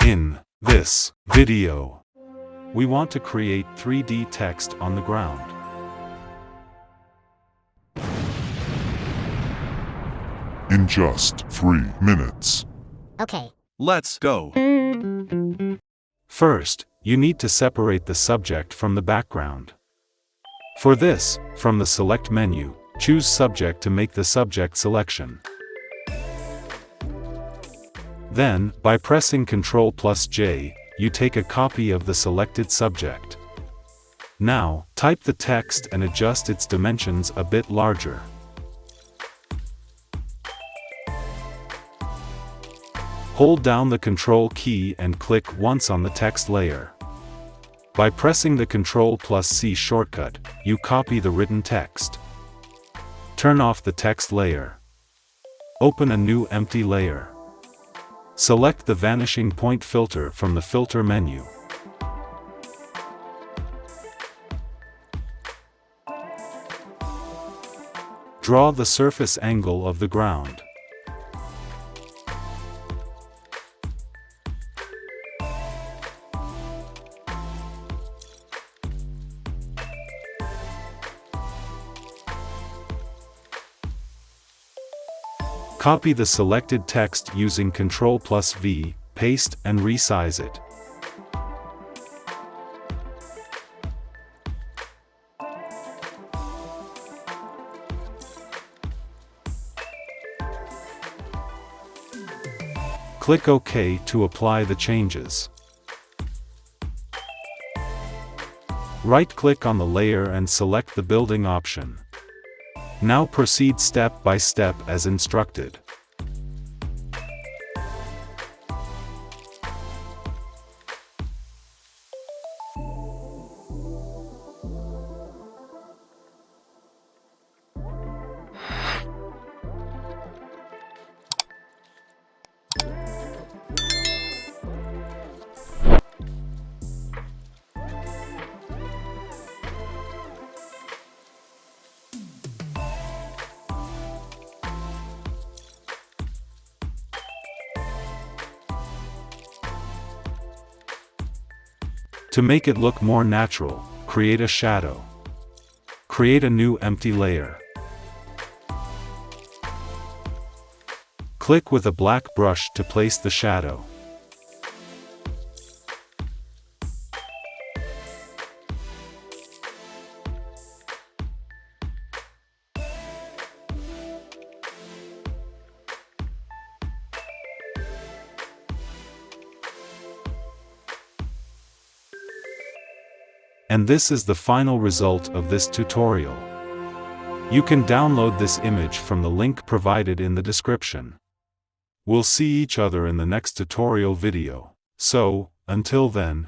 In this video, we want to create 3D text on the ground. In just 3 minutes. Okay. Let's go. First, you need to separate the subject from the background. For this, from the Select menu, choose Subject to make the subject selection. Then, by pressing Ctrl+J, you take a copy of the selected subject. Now, type the text and adjust its dimensions a bit larger. Hold down the Ctrl key and click once on the text layer. By pressing the Ctrl+C shortcut, you copy the written text. Turn off the text layer. Open a new empty layer. Select the vanishing point filter from the filter menu. Draw the surface angle of the ground. Copy the selected text using Ctrl+V, paste and resize it. Click OK to apply the changes. Right-click on the layer and select the building option. Now proceed step by step as instructed. To make it look more natural, create a shadow. Create a new empty layer. Click with a black brush to place the shadow. And this is the final result of this tutorial. You can download this image from the link provided in the description. We'll see each other in the next tutorial video. So, until then.